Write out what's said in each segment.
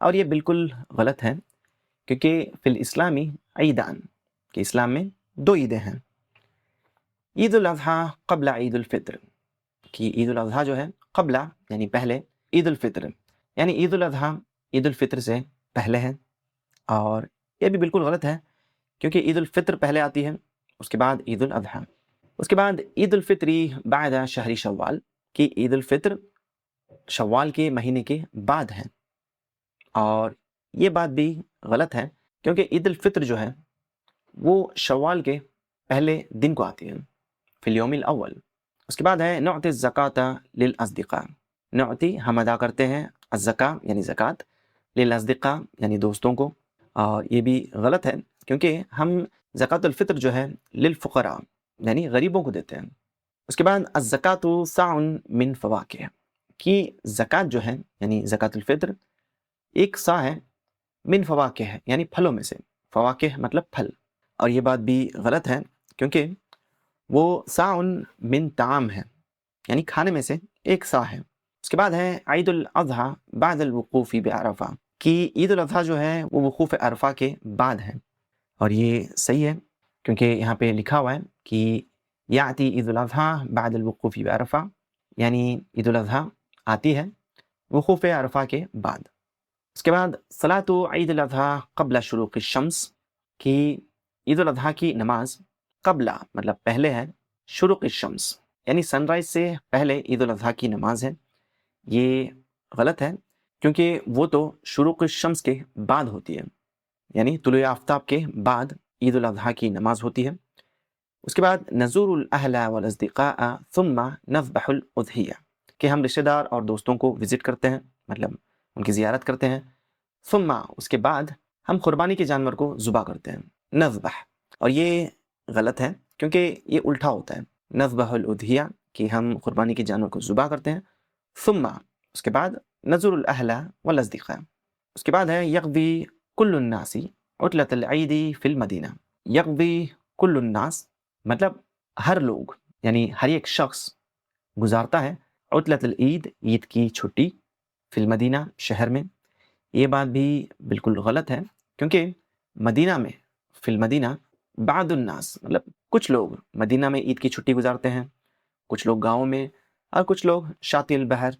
اور یہ بالکل غلط ہے، کیونکہ فی الاسلامی عیدان کہ اسلام میں 2 عیدیں ہیں، عید الاضحیٰ قبل عید الفطر، کہ عید الاضحیٰ جو ہے قبل یعنی پہلے عید الفطر، یعنی عید الاضحیٰ عید الفطر سے پہلے ہے، اور یہ بھی بالکل غلط ہے، کیونکہ عید الفطر پہلے آتی ہے، اس کے بعد عید الاضحیٰ، اس کے بعد عید الفطری بعد شہری شوال، کہ عید الفطر شوال کے مہینے کے بعد ہے، اور یہ بات بھی غلط ہے، کیونکہ عید الفطر جو ہے وہ شوال کے پہلے دن کو آتی ہے، فی الیوم الاول۔ اس کے بعد ہے نعطی الزکاۃ للاصدقاء، نعطی ہم ادا کرتے ہیں، الزکاۃ یعنی زکوٰۃ، للاصدقاء یعنی دوستوں کو، اور یہ بھی غلط ہے، کیونکہ ہم زکوٰۃ الفطر جو ہے للفقراء یعنی غریبوں کو دیتے ہیں۔ اس کے بعد الزکاۃ صاع من فواکہ، کہ زکوٰۃ جو ہے یعنی زکوٰۃ الفطر ایک صاع ہے، من فواکہ ہے یعنی پھلوں میں سے، فواکہ مطلب پھل، اور یہ بات بھی غلط ہے، کیونکہ وہ صاع من طعام ہے یعنی کھانے میں سے ایک صاع ہے۔ اس کے بعد ہے عید الاضحیٰ بعد الوقوف بعرفہ، کہ عید الاضحیٰ جو ہے وہ وقوف عرفہ کے بعد ہے، اور یہ صحیح ہے، کیونکہ یہاں پہ لکھا ہوا ہے کہ یاتی عید الاضحیٰ بعد الوقوف بعرفہ، یعنی عید الاضحیٰ آتی ہے وقوف عرفہ کے بعد۔ اس کے بعد صلاۃ عید الاضحیٰ قبل شروق الشمس، کہ عید الاضحیٰ کی نماز قبل مطلب پہلے ہے، شروق الشمس یعنی سن رائز سے پہلے عید الاضحیٰ کی نماز ہے، یہ غلط ہے، کیونکہ وہ تو شروق الشمس کے بعد ہوتی ہے، یعنی طلوع آفتاب کے بعد عید الاضحیٰ کی نماز ہوتی ہے۔ اس کے بعد نزور الاہل والاصدقاء ثم نذبح الاضحیہ، کہ ہم رشتہ دار اور دوستوں کو وزٹ کرتے ہیں، مطلب ان کی زیارت کرتے ہیں، ثم اس کے بعد ہم قربانی کے جانور کو ذبح کرتے ہیں، نذبح، اور یہ غلط ہے، کیونکہ یہ الٹا ہوتا ہے، نذبح الاضحیہ کہ ہم قربانی کے جانور کو ذبح کرتے ہیں، ثم اس کے بعد نزور الاہل والاصدقاء، اس کے بعد ہے یقضی کل الناس عطلۃ العید فی المدینہ، یقضی کل الناس مطلب ہر لوگ یعنی ہر ایک شخص گزارتا ہے عطلۃ العید عید کی چھٹی فی المدینہ شہر میں، یہ بات بھی بالکل غلط ہے، کیونکہ مدینہ میں فی المدینہ بعض الناس مطلب کچھ لوگ مدینہ میں عید کی چھٹی گزارتے ہیں، کچھ لوگ گاؤں میں، اور کچھ لوگ شاطئ البحر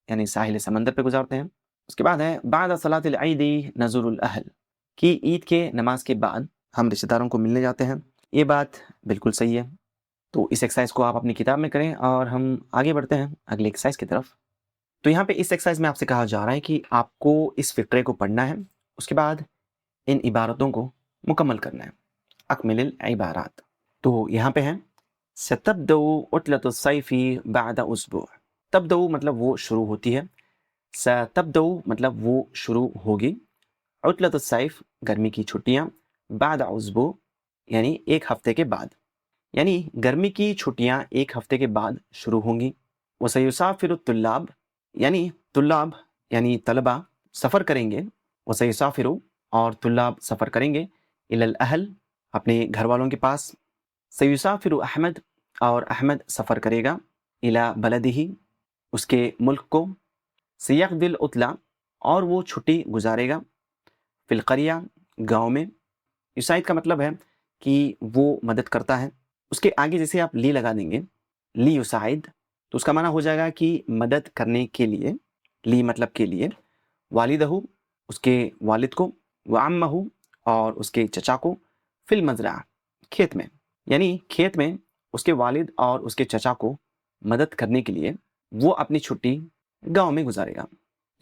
یعنی ساحل سمندر پہ گزارتے ہیں۔ اس کے بعد ہے بعد صلاۃ العید نزور الاہل، کہ عید کے نماز کے بعد ہم رشتہ داروں کو ملنے جاتے ہیں، یہ بات بالکل صحیح ہے۔ تو اس ایکسرسائز کو آپ اپنی کتاب میں کریں، اور ہم آگے بڑھتے ہیں اگلے ایکسرسائز کی طرف۔ تو یہاں پہ اس ایکسرسائز میں آپ سے کہا جا رہا ہے کہ آپ کو اس فقرے کو پڑھنا ہے، اس کے بعد ان عبارتوں کو مکمل کرنا ہے، اکمل العبارات۔ تو یہاں پہ ہیں ستبدأ عطلۃ الصیف بعد اسبوع، تبدأ مطلب وہ شروع ہوتی ہے، ستبدأ مطلب وہ شروع ہوگی، عطلۃ الصیف گرمی کی چھٹیاں، بعد اسبوع یعنی ایک ہفتے کے بعد، یعنی گرمی کی چھٹیاں ایک ہفتے کے بعد شروع ہوں گی۔ وسیسافر الطلاب، یعنی طلاب یعنی طلبہ سفر کریں گے، وسیسافر اور طلاب سفر کریں گے، الی الاہل اپنے گھر والوں کے پاس، سیسافر احمد اور احمد سفر کرے گا، الی بلدہ اس کے ملک کو، سیقضی العطلہ اور وہ چھٹی گزارے گا، فی القریہ گاؤں میں، یساعد کا مطلب ہے کہ وہ مدد کرتا ہے، اس کے آگے جیسے آپ لی لگا دیں گے، لی یساعد، تو اس کا معنی ہو جائے گا کہ مدد کرنے کے لیے، لی مطلب کے لیے، والدہ اس کے والد کو، وعمہ اور اس کے چچا کو، فی المزرعہ کھیت میں، یعنی کھیت میں اس کے والد اور اس کے چچا کو مدد کرنے کے لیے وہ اپنی چھٹی گاؤں میں گزارے گا،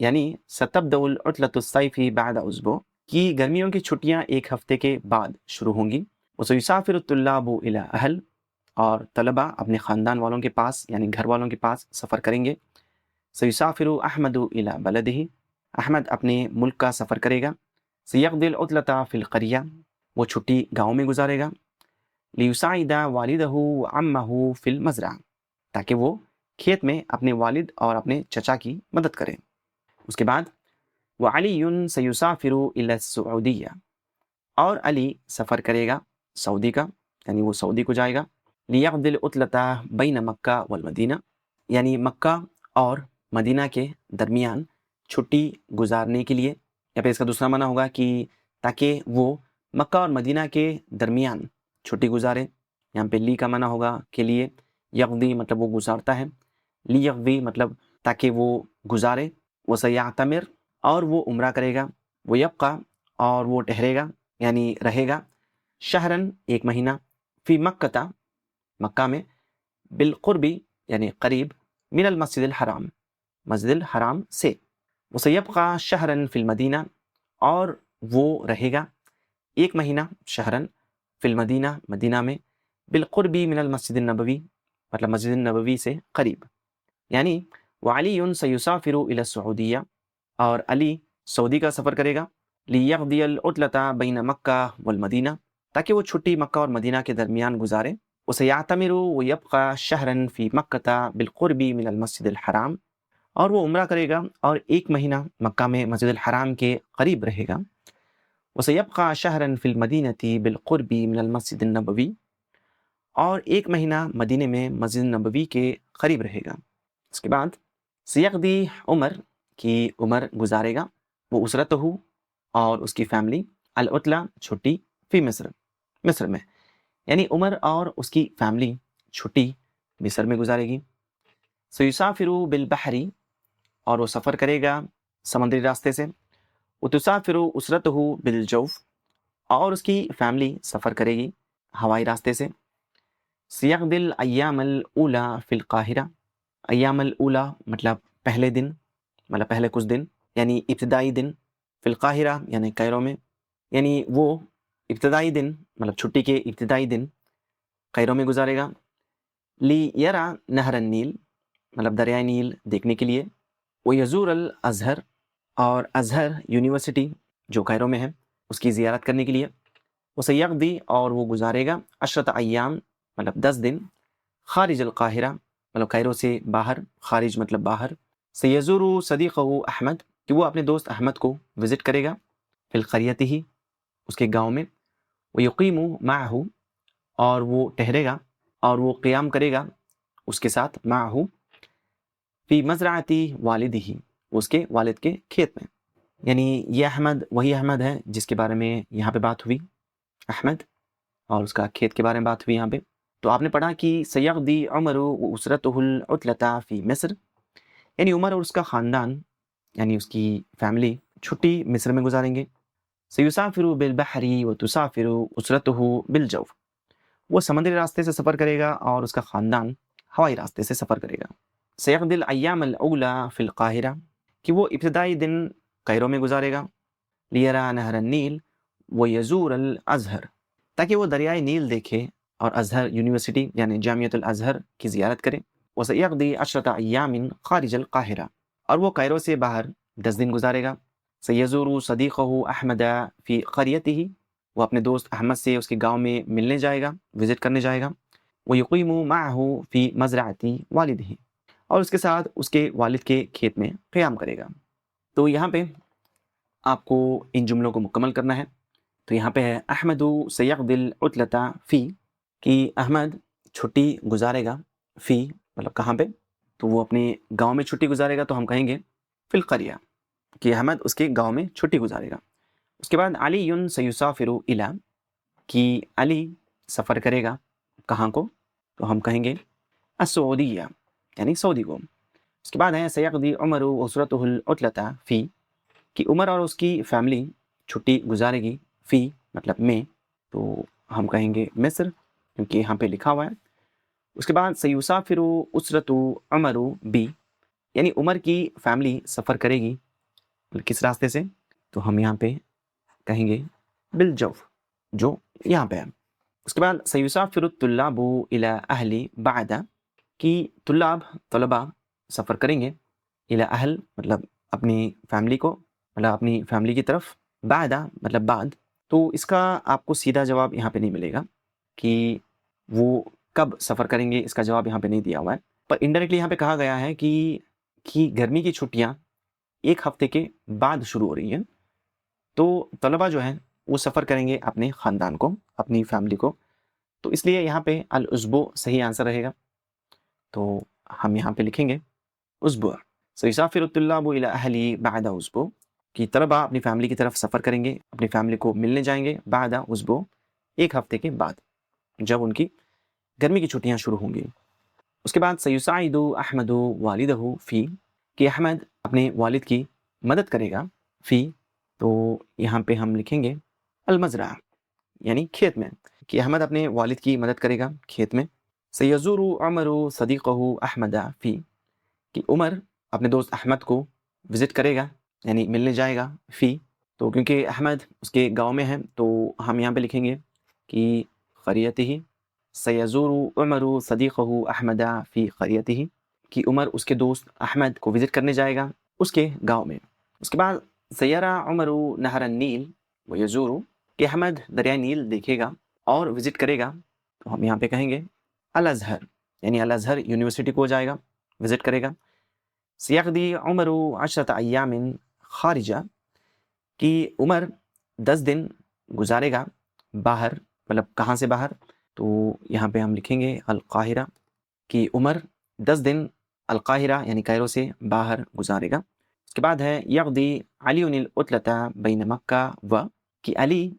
یعنی ستبدأ العطلۃ الصیف بعد اسبوع، کی گرمیوں کی چھٹیاں ایک ہفتے کے بعد شروع ہوں گی، وسیسافر الطلاب الی اہل اور طلبہ اپنے خاندان والوں کے پاس یعنی گھر والوں کے پاس سفر کریں گے، سیسافر احمد الی بلدہ احمد اپنے ملک کا سفر کرے گا، سیقضی العطلۃ فی القریہ وہ چھٹی گاؤں میں گزارے گا، لیساعد والدہ وعمہ فی المزرعہ تاکہ وہ کھیت میں اپنے والد اور اپنے چچا کی مدد کرے۔ اس کے بعد وعلی سیسافر الی السعودیہ اور علی سفر کرے گا سعودی کا، یعنی وہ سعودی کو جائے گا، لیقضی العطلۃ بین مکہ والمدینہ یعنی مکہ اور مدینہ کے درمیان چھٹی گزارنے کے لیے، یا پھر اس کا دوسرا معنی ہوگا کہ تاکہ وہ مکہ اور مدینہ کے درمیان چھٹی گزارے. یہاں پہ لی کا معنی ہوگا کے لیے، یقضی مطلب وہ گزارتا ہے، لی یقضی مطلب تاکہ وہ گزارے، وہ سیعتمر اور وہ عمرہ کرے گا، وہ یبقى اور وہ ٹھہرے گا یعنی رہے گا، شہرن ایک مہینہ، فی مکہ مکہ میں، بالقربی یعنی قریب، من المسجد الحرام مسجد الحرام سے، وسيبقى شہرن فی المدینہ اور وہ رہے گا ایک مہینہ، شہرن فی المدینہ مدینہ میں، بالقربی من المسجد النبوی مطلب مسجد النبوی سے قریب، یعنی وعلی سیسافر الی السعودیہ اور علی سعودی کا سفر کرے گا، لیقضی العطلۃ بین مکہ والمدینہ تاکہ وہ چھٹی مکہ اور مدینہ کے درمیان گزارے، وسیعتمر ویبقى شہرا فی مکہ بالقرب من المسجد الحرام اور وہ عمرہ کرے گا اور ایک مہینہ مکہ میں مسجد الحرام کے قریب رہے گا، وسيبقى شہرا فی المدینہ بالقرب من المسجد النبوی اور ایک مہینہ مدینے میں مسجد نبوی کے قریب رہے گا. اس کے بعد سیقضی عمر کی عمر گزارے گا، وہ اسرتہ اور اس کی فیملی، العطلہ چھٹی، فی مصر مصر میں، یعنی عمر اور اس کی فیملی چھٹی مصر میں گزارے گی. سیسافر بالبحر اور وہ سفر کرے گا سمندری راستے سے، وتسافر اسرتہ بالجوف اور اس کی فیملی سفر کرے گی ہوائی راستے سے. سیقضی الایام الاولی فی القاہرہ، ایام الاولی مطلب پہلے دن، مطلب پہلے کچھ دن یعنی ابتدائی دن، فی القاہرہ یعنی کیرو میں، یعنی وہ ابتدائی دن مطلب چھٹی کے ابتدائی دن کیرو میں گزارے گا. لیرى نہر النیل مطلب دریائے نیل دیکھنے کے لیے، ویزور الازہر اور ازہر یونیورسٹی جو کیرو میں ہے اس کی زیارت کرنے کے لیے، وسیقضی اور وہ گزارے گا عشرۃ ایام مطلب 10 دن، خارج القاہرہ مطلب کیرو سے باہر، خارج مطلب باہر، سیزور صدیقہ احمد کہ وہ اپنے دوست احمد کو وزٹ کرے گا، فی القریۃ ہی اس کے گاؤں میں، ویقیم معہ اور وہ ٹھہرے گا اور وہ قیام کرے گا اس کے ساتھ، معہ فی مزرعۃ والدہ اس کے والد کے کھیت میں، یعنی یہ احمد وہی احمد ہے جس کے بارے میں یہاں پہ بات ہوئی، احمد اور اس کا کھیت کے بارے میں بات ہوئی یہاں پہ. تو آپ نے پڑھا کہ سیقضی عمر واسرتہ العطلۃ فی مصر، یعنی عمر اور اس کا خاندان یعنی اس کی فیملی چھٹی مصر میں گزاریں گے. سیسافر بالبحر وتسافر اسرتہ بالجوف، وہ سمندری راستے سے سفر کرے گا اور اس کا خاندان ہوائی راستے سے سفر کرے گا. سیقضی الایام الاولی فی القاہرہ کہ وہ ابتدائی دن کیرو میں گزارے گا، لیرى نہر النیل ویزور الازہر تاکہ وہ دریائے نیل دیکھے اور ازہر یونیورسٹی یعنی جامعۃ الازہر کی زیارت کرے. وسیقضی عشرۃ ایام خارج القاہرہ اور وہ کیرو سے باہر 10 دن گزارے گا. سیزور صدیقہ احمد فی قریتہ وہ اپنے دوست احمد سے اس کے گاؤں میں ملنے جائے گا، وزٹ کرنے جائے گا. ویقیم معہ فی مزرعۃ والدہ اور اس کے ساتھ اس کے والد کے کھیت میں قیام کرے گا. تو یہاں پہ آپ کو ان جملوں کو مکمل کرنا ہے. تو یہاں پہ ہے احمد سیقضی العطلۃ فی کہ احمد چھٹی گزارے گا، فی مطلب کہاں پہ، تو وہ اپنے گاؤں میں چھٹی گزارے گا، تو ہم کہیں گے فی القریہ کہ احمد اس کے گاؤں میں چھٹی گزارے گا. اس کے بعد علی سیسافر الی کہ علی سفر کرے گا کہاں کو، تو ہم کہیں گے السعودیہ یعنی سعودی کو. اس کے بعد ہے سیقضی عمر واسرتہ العطلۃ فی کہ عمر اور اس کی فیملی چھٹی گزارے گی، فی مطلب میں، تو ہم کہیں گے مصر کیونکہ یہاں پہ لکھا ہوا ہے. اس کے بعد سیسافر اسرت عمر بی یعنی عمر کی فیملی سفر کرے گی کس راستے سے، تو ہم یہاں پہ کہیں گے بالجوف جو یہاں پہ ہے. اس کے بعد سیسافر الطلاب الی اہل بعد کہ طلبہ سفر کریں گے، الی اہل مطلب اپنی فیملی کو، مطلب اپنی فیملی کی طرف، بعد مطلب بعد. تو اس کا آپ کو سیدھا جواب یہاں پہ نہیں ملے گا کہ وہ کب سفر کریں گے، اس کا جواب یہاں پہ نہیں دیا ہوا ہے، پر انڈائریکٹلی یہاں پہ کہا گیا ہے کہ گرمی کی چھٹیاں ایک ہفتے کے بعد شروع ہو رہی ہیں، تو طلبہ جو ہیں وہ سفر کریں گے اپنے خاندان کو، اپنی فیملی کو، تو اس لیے یہاں پہ الاسبوع صحیح آنسر رہے گا. تو ہم یہاں پہ لکھیں گے اسبوع. سیسافر الطلاب الی اہل بعد اسبوع کہ طلبہ اپنی فیملی کی طرف سفر کریں گے، اپنی فیملی کو ملنے جائیں گے بعد اسبوع، ایک ہفتے کے بعد جب ان کی گرمی کی چھٹیاں شروع ہوں گی۔ اس کے بعد سیساعد احمد والدہ فی، کہ احمد اپنے والد کی مدد کرے گا، فی تو یہاں پہ ہم لکھیں گے المزرعہ یعنی کھیت میں، کہ احمد اپنے والد کی مدد کرے گا کھیت میں۔ سیزور عمر صدیقہ احمد فی، کہ عمر اپنے دوست احمد کو وزٹ کرے گا یعنی ملنے جائے گا، فی تو کیونکہ احمد اس کے گاؤں میں ہے تو ہم یہاں پہ لکھیں گے کہ قریتہ، سیزور عمر صدیقہ احمد فی قریتہ، کہ عمر اس کے دوست احمد کو وزٹ کرنے جائے گا اس کے گاؤں میں۔ اس کے بعد سیرا عمر نہر النیل ویزور، کہ احمد دریائے نیل دیکھے گا اور وزٹ کرے گا، تو ہم یہاں پہ کہیں گے الازہر، یعنی الازہر یونیورسٹی کو جائے گا، وزٹ کرے گا۔ سیقضی عمر 10 ایام خارجہ، کہ عمر 10 دن گزارے گا باہر، مطلب کہاں سے باہر، تو یہاں پہ ہم لکھیں گے القاہرہ، کہ عمر 10 دن القاہرہ یعنی کائرو سے باہر گزارے گا۔ اس کے بعد ہے یقضی علی العطلۃ بین مکہ و، کہ علی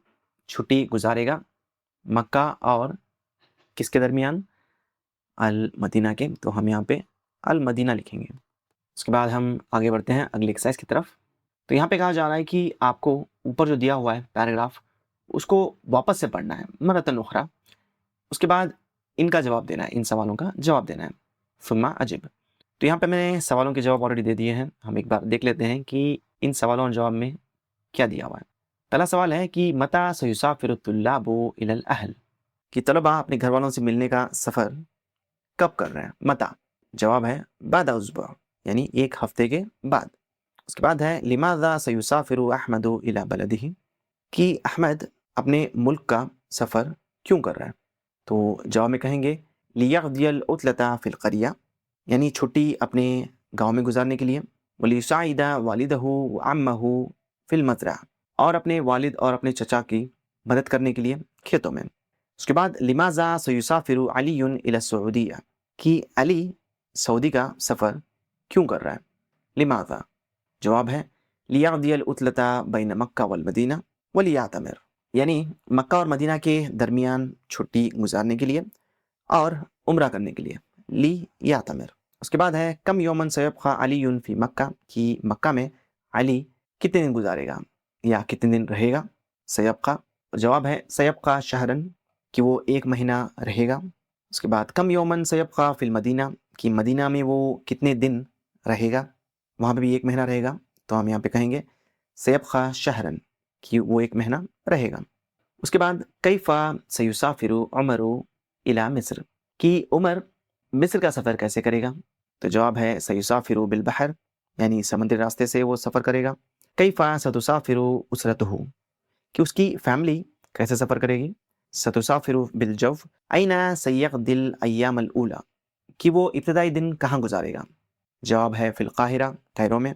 چھٹی گزارے گا مکہ اور کس کے درمیان، المدینہ کے، تو ہم یہاں پہ المدینہ لکھیں گے۔ اس کے بعد ہم آگے بڑھتے ہیں اگلی ایکسرسائز کی طرف۔ تو یہاں پہ کہا جا رہا ہے کہ آپ کو اوپر جو دیا ہوا ہے پیراگراف اس کو واپس سے پڑھنا ہے مرتن اخرى، اس کے بعد ان کا جواب دینا ہے، ان سوالوں کا جواب دینا ہے، ثم اجب۔ تو یہاں پہ میں نے سوالوں کے جواب آلریڈی دے دیے ہیں، ہم ایک بار دیکھ لیتے ہیں کہ ان سوالوں اور جواب میں کیا دیا ہوا ہے۔ پہلا سوال ہے کہ متى سيسافر الطلاب الى الاهل، کہ طلبہ اپنے گھر والوں سے ملنے کا سفر کب کر رہے ہیں، متى، جواب ہے بعد اسبوع یعنی ایک ہفتے کے بعد۔ اس کے بعد ہے لماذا سيسافر احمد الى بلده، کہ احمد اپنے ملک کا سفر کیوں کر رہا ہے، تو جواب میں کہیں گے لیقضی العطلۃ فی القریہ، یعنی چھٹی اپنے گاؤں میں گزارنے کے لیے، ولیساعد والدہ وعمہ فی المزرعہ، اور اپنے والد اور اپنے چچا کی مدد کرنے کے لیے کھیتوں میں۔ اس کے بعد لماذا سيسافر علی الی السعودیہ، کہ علی سعودی کا سفر کیوں کر رہا ہے، لماذا، جواب ہے لیقضی العطلۃ بین مکہ والمدینہ ولیعتمر، یعنی مکہ اور مدینہ کے درمیان چھٹی گزارنے کے لیے اور عمرہ کرنے کے لیے، لیعتمر۔ اس کے بعد ہے کم یومن سیبقى علی فی مکہ، کہ مکہ میں علی کتنے دن گزارے گا یا کتنے دن رہے گا، سیبقى، جواب ہے سیبقى شہرن، کہ وہ ایک مہینہ رہے گا۔ اس کے بعد کم یومن سیبقى فی المدینہ، کہ مدینہ میں وہ کتنے دن رہے گا، وہاں پہ بھی ایک مہینہ رہے گا، تو ہم یہاں پہ کہیں گے سیبقى شہرن، کہ وہ ایک مہینہ رہے گا۔ اس کے بعد کیف سیسافر عمر الی مصر، کہ عمر مصر کا سفر کیسے کرے گا، تو جواب ہے سیسافر بالبحر، یعنی سمندری راستے سے وہ سفر کرے گا۔ کیف ستسافر اسرتہ، کہ اس کی فیملی کیسے سفر کرے گی، ستسافر بالجو۔ این سیقضی الایام الاولی، کہ وہ ابتدائی دن کہاں گزارے گا، جواب ہے فی القاہرہ، کائرو میں۔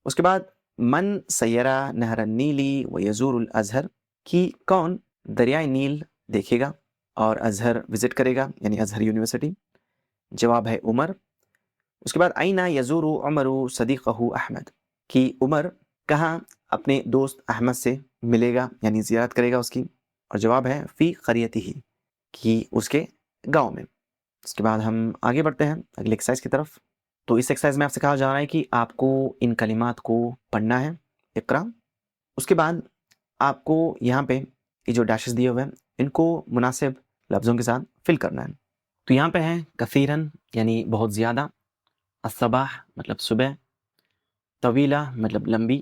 اس کے بعد من سیرا نہر النیل ویزور الازہر، کہ کون دریائے نیل دیکھے گا اور ازہر وزٹ کرے گا یعنی ازہر یونیورسٹی، جواب ہے عمر۔ اس کے بعد این یزور عمر صدیقہ احمد، کہ عمر کہاں اپنے دوست احمد سے ملے گا یعنی زیارت کرے گا اس کی، اور جواب ہے فی قریتہ، کہ اس کے گاؤں میں۔ اس کے بعد ہم آگے بڑھتے ہیں اگلی ایکسرسائز کی طرف۔ تو اس ایکسرسائز میں آپ سے کہا جا رہا ہے کہ آپ کو ان کلمات کو پڑھنا ہے، اقرا، اس کے بعد آپ کو یہاں پہ یہ جو ڈیشز دیے ہوئے ہیں ان کو مناسب لفظوں کے ساتھ فل کرنا ہے۔ تو یہاں پہ ہے کثیرن یعنی بہت زیادہ، الصباح مطلب صبح، طویلہ مطلب لمبی،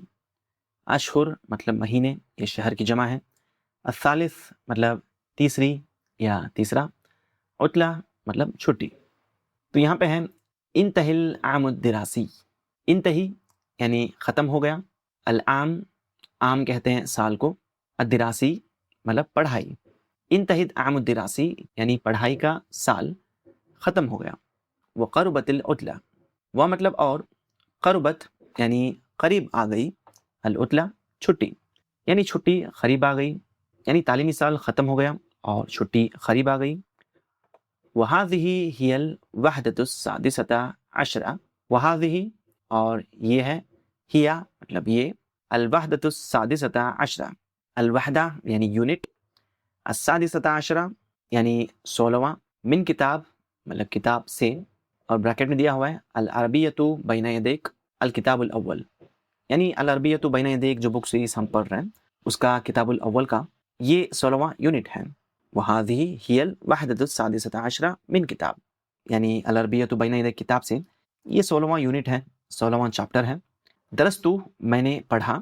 اشہر مطلب مہینے، یہ شہر کی جمع ہے، الثالث مطلب تیسری یا تیسرا، عطلہ مطلب چھٹی۔ تو یہاں پہ ہے انتہی العام الدراسی، انتہی یعنی ختم ہو گیا، العام، عام کہتے ہیں سال کو، الدراسی مطلب پڑھائی، انتہت عام الدراسی یعنی پڑھائی کا سال ختم ہو گیا۔ وقربت العطلہ، وہ مطلب اور، قربت یعنی قریب آ گئی، العطلہ چھٹی، یعنی چھٹی قریب آ گئی، یعنی تعلیمی سال ختم ہو گیا اور چھٹی قریب آ گئی۔ وہذہ ہی الوحدۃ السادسۃ عشرہ، وہذہ اور یہ ہے، ہیا مطلب یہ، الوحدۃ السادسۃ عشرہ، الوحدہ یعنی یونٹ، السادسۃ عشرہ یعنی 16واں، من کتاب مطلب کتاب سے، اور بریکٹ میں دیا ہوا ہے العربیۃ بین یدیک الکتاب الاول، یعنی العربیۃ بین یدیک جو بک سیریز ہم پڑھ رہے ہیں اس کا کتاب الاول کا یہ 16واں یونٹ ہے۔ وہذہ ہی الوحدۃ السادسۃ عشرہ من کتاب، یعنی العربیۃ بین یدیک کتاب سے یہ 16واں یونٹ ہے، 16واں چیپٹر ہے۔ درستو میں نے پڑھا،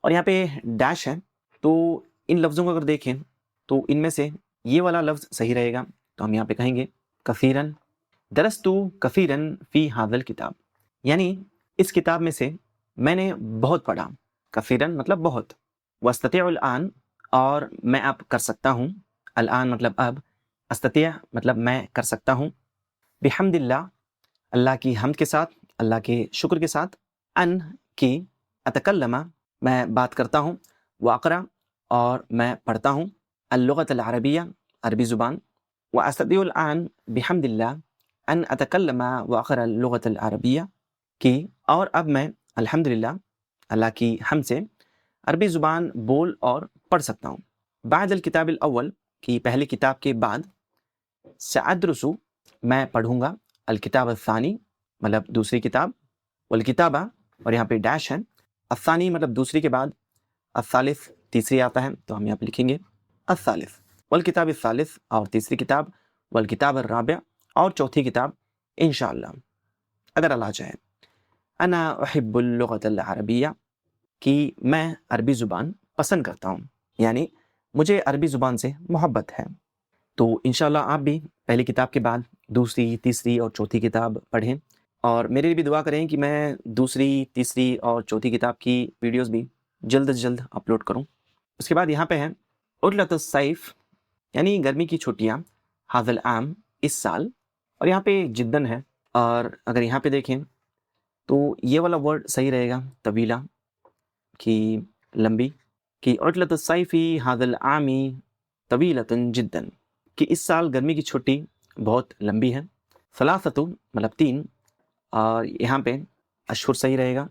اور یہاں پہ ڈیش ہے، تو ان لفظوں کو اگر دیکھیں تو ان میں سے یہ والا لفظ صحیح رہے گا، تو ہم یہاں پہ کہیں گے کثیرن، درستو کثیرن فی ھذا الکتاب، یعنی اس کتاب میں سے میں نے بہت پڑھا، کثیرن مطلب بہت، واستطیع الآن اور میں اب کر سکتا ہوں، الآن مطلب اب، استطیع مطلب میں کر سکتا ہوں، بحمد اللہ اللہ کی حمد کے ساتھ، اللہ کے شکر کے ساتھ، ان کی، اتکلم میں بات کرتا ہوں، واقرا اور میں پڑھتا ہوں، اللغۃ العربیہ عربی زبان، واستطيع الآن بحمد اللہ ان اتکلم واقرا اللغۃ العربیہ کی، اور اب میں الحمدللہ اللہ کی حمد سے عربی زبان بول اور پڑھ سکتا ہوں۔ بعد الکتاب الاول کی پہلی کتاب کے بعد، سأدرس میں پڑھوں گا، الکتاب الثانی مطلب دوسری کتاب، والکتابہ اور یہاں پہ ڈیش ہے، الثانی مطلب دوسری کے بعد، الثالث تیسری آتا ہے تو ہم یہاں پہ لکھیں گے الثالث، والکتاب الثالث اور تیسری کتاب، والکتاب الرابع اور چوتھی کتاب انشاءاللہ اگر اللہ چاہے۔ انا احب اللغۃ العربیہ کہ میں عربی زبان پسند کرتا ہوں، یعنی مجھے عربی زبان سے محبت ہے۔ تو انشاءاللہ آپ بھی پہلی کتاب کے بعد دوسری، تیسری اور چوتھی کتاب پڑھیں، اور میرے لیے بھی دعا کریں کہ میں دوسری، تیسری اور چوتھی کتاب کی ویڈیوز بھی جلد از جلد اپلوڈ کروں۔ اس کے بعد یہاں پہ ہے عطلۃ الصیف یعنی گرمی کی چھٹیاں، ھذا العام اس سال، اور یہاں پہ جدن ہے، اور اگر یہاں پہ دیکھیں تو یہ والا ورڈ صحیح رہے گا طویلہ کی لمبی، کہ عطلۃ الصیف ھذا العام طویلۃ جدا، کہ اس سال گرمی کی چھٹی بہت لمبی ہے، ثلاثۃ مطلب 3، اور یہاں پہ اشہر صحیح رہے گا،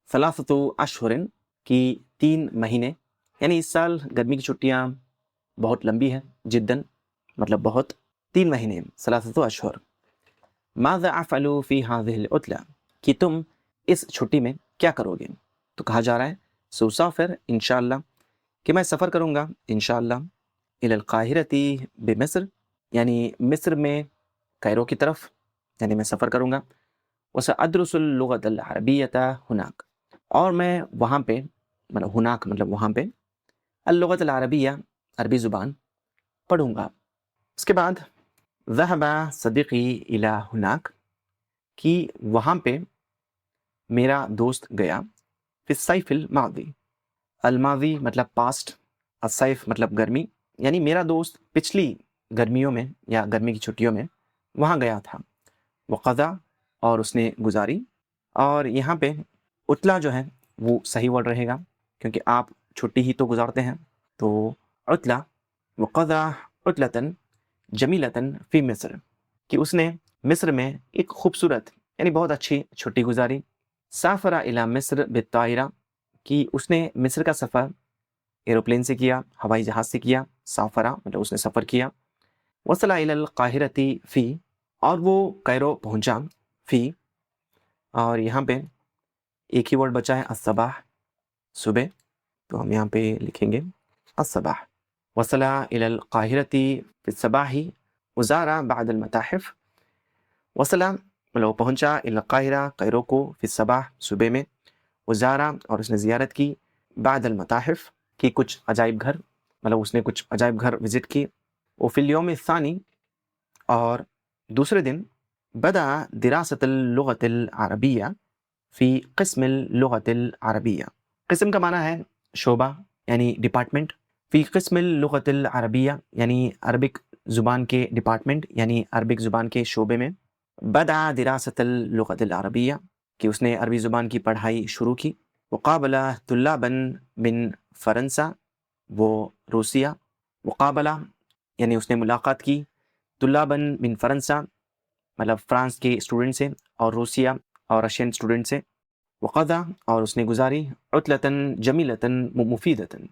ثلاثۃ اشہر کی 3 مہینے، یعنی اس سال گرمی کی چھٹیاں بہت لمبی ہے، جدن مطلب بہت، 3 مہینے، ثلاثۃ اشہر۔ ماذا افعل فی هذه العطلہ، کہ تم اس چھٹی میں کیا کرو گے، تو کہا جا رہا ہے سوسافر انشاءاللہ، کہ میں سفر کروں گا انشاءاللہ، الی القاہرۃ بمصر، یعنی مصر میں کائرو کی طرف، یعنی میں سفر کروں گا، وسأدرس اللغۃ العربیۃ ہناک، اور میں وہاں پہ مطلب ہناک مطلب وہاں پہ، اللغۃ العربیہ عربی زبان پڑھوں گا۔ اس کے بعد ذهب صدیقی الی ہناک، کہ وہاں پہ میرا دوست گیا، فی الصیف الماضی، الماضی مطلب پاسٹ، الصیف مطلب گرمی، یعنی میرا دوست پچھلی گرمیوں میں یا گرمی کی چھٹیوں میں وہاں گیا تھا، وقضا اور اس نے گزاری، اور یہاں پہ عطلہ جو ہے وہ صحیح ورڈ رہے گا، کیونکہ آپ چھٹی ہی تو گزارتے ہیں، تو عطلہ، وقضا عطلۃ جمیلۃ فی مصر، کہ اس نے مصر میں ایک خوبصورت یعنی بہت اچھی چھٹی گزاری، سافر الی مصر بالطائرہ، کہ اس نے مصر کا سفر ایروپلین سے کیا، ہوائی جہاز سے کیا، سافرہ مطلب اس نے سفر کیا، وصل الی القاہرۃ فی، اور وہ کائرو پہنچا، فی، اور یہاں پہ ایک ہی ورڈ بچا ہے الصباح، صبح، تو ہم یہاں پہ لکھیں گے الصباح، وصل الی القاہرۃ فی الصباح وزار بعد المتاحف، وصل مطلب پہنچا الی القاہرہ کائرو کو، فی الصباح صبح میں، وزارہ اور اس نے زیارت کی، بعد المتاحف کی کچھ عجائب گھر، مطلب اس نے کچھ عجائب گھر وزٹ کی، وفی الیوم الثانی اور دوسرے دن، بدأ دراست اللغۃ العربیہ فی قسم اللغۃ العربیہ، قسم کا معنی ہے شعبہ یعنی ڈپارٹمنٹ، فی قسم اللغۃ العربیہ یعنی عربک زبان کے ڈپارٹمنٹ یعنی عربک زبان کے شعبے میں، بدأ دراست اللغۃ العربیہ کہ اس نے عربی زبان کی پڑھائی شروع کی، وقابل طلابا من فرنسا، وہ روسیہ، وقابلہ یعنی اس نے ملاقات کی، طلابا من فرنسا مطلب فرانس کے اسٹوڈنٹ سے، اور روسیہ اور رشین اسٹوڈنٹ سے، وقضا اور اس نے گزاری عطلتاً جمیلتاً مفیدتاً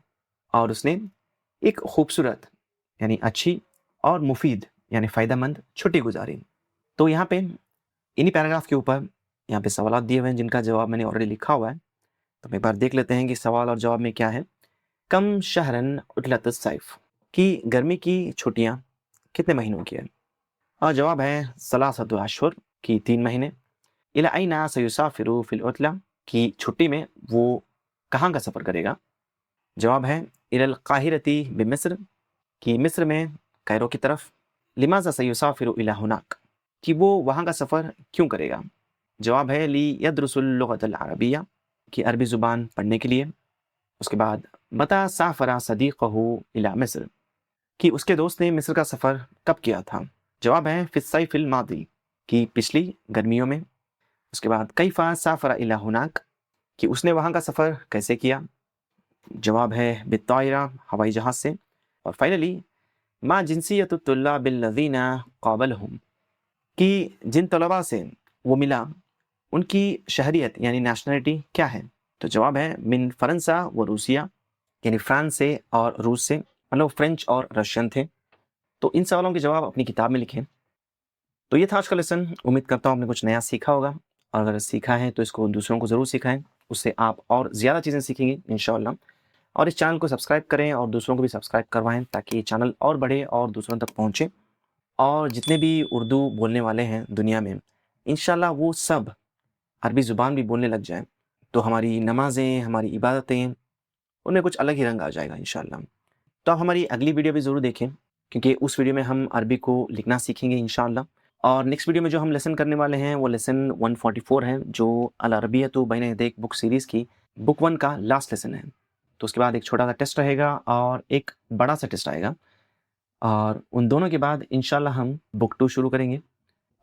اور اس نے ایک خوبصورت یعنی اچھی اور مفید یعنی فائدہ مند چھٹی گزاری. تو یہاں پہ انہی پیراگراف کے اوپر یہاں پہ سوالات دیے ہوئے ہیں جن کا جواب میں نے آلریڈی لکھا ہوا ہے. تو ہم ایک بار دیکھ لیتے ہیں کہ سوال اور جواب میں کیا ہے. کم شہرن عطلت الصیف کی گرمی کی چھٹیاں کتنے مہینوں کی ہے؟ اور جواب ہے ثلاثۃ اشہر کی 3 مہینے. الی این سیسافر فی العطلہ کی چھٹی میں وہ کہاں کا سفر کرے گا؟ جواب ہے الی القاہرۃ بمصر کی مصر میں کائرو کی طرف. لماذا سیسافر الی ہناک کہ وہ وہاں کا سفر کیوں کرے گا؟ جواب ہے لی یدرس اللغۃ العربیہ کی عربی زبان پڑھنے کے لیے. اس کے بعد متی سافر صدیقہ الی مصر کہ اس کے دوست نے مصر کا سفر کب کیا تھا؟ جواب ہے فی الصیف الماضی کی پچھلی گرمیوں میں. اس کے بعد کیف سافر الی ہناک کہ اس نے وہاں کا سفر کیسے کیا؟ جواب ہے بالطائرہ ہوائی جہاز سے. اور فائنلی ما جنسیت الطلاب الذین قابلہم کہ جن طلباء سے وہ ملا ان کی شہریت یعنی نیشنلٹی کیا ہے؟ تو جواب ہے من فرنسا و روسیہ یعنی فرانس سے اور روس سے، مطلب فرینچ اور رشین تھے. تو ان سوالوں کے جواب اپنی کتاب میں لکھیں. تو یہ تھا آج کا لیسن. امید کرتا ہوں آپ نے کچھ نیا سیکھا ہوگا، اور اگر سیکھا ہے تو اس کو دوسروں کو ضرور سکھائیں. اس سے آپ اور زیادہ چیزیں سیکھیں گے انشاءاللہ. اور اس چینل کو سبسکرائب کریں اور دوسروں کو بھی سبسکرائب کروائیں تاکہ یہ چینل اور بڑھے اور دوسروں تک پہنچے. اور جتنے بھی اردو بولنے والے ہیں دنیا میں انشاءاللہ وہ سب عربی زبان بھی بولنے لگ جائیں تو ہماری نمازیں، ہماری عبادتیں، ان میں کچھ الگ ہی رنگ آ جائے گا انشاءاللہ. تو آپ ہماری اگلی ویڈیو بھی ضرور دیکھیں کیونکہ اس ویڈیو میں ہم عربی کو لکھنا سیکھیں گے انشاءاللہ. اور نیکسٹ ویڈیو میں جو ہم لیسن کرنے والے ہیں وہ لیسن 144 ہے جو العربیۃ بین یدیک بک سیریز کی بک 1 کا لاسٹ لیسن ہے. تو اس کے بعد ایک چھوٹا سا ٹیسٹ رہے گا اور ایک بڑا سا ٹیسٹ آئے گا، اور ان دونوں کے بعد انشاءاللہ ہم بک 2 شروع کریں گے.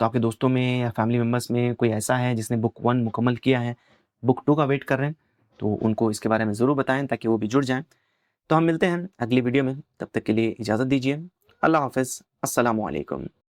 تو آپ کے دوستوں میں یا فیملی ممبرس میں کوئی ایسا ہے جس نے بک 1 مکمل کیا ہے، بک 2 کا ویٹ کر رہے ہیں، تو ان کو اس کے بارے میں ضرور بتائیں تاکہ وہ بھی جڑ جائیں. تو ہم ملتے ہیں اگلی ویڈیو میں، تب تک کے لیے اجازت دیجیے. اللہ حافظ. السلام علیکم.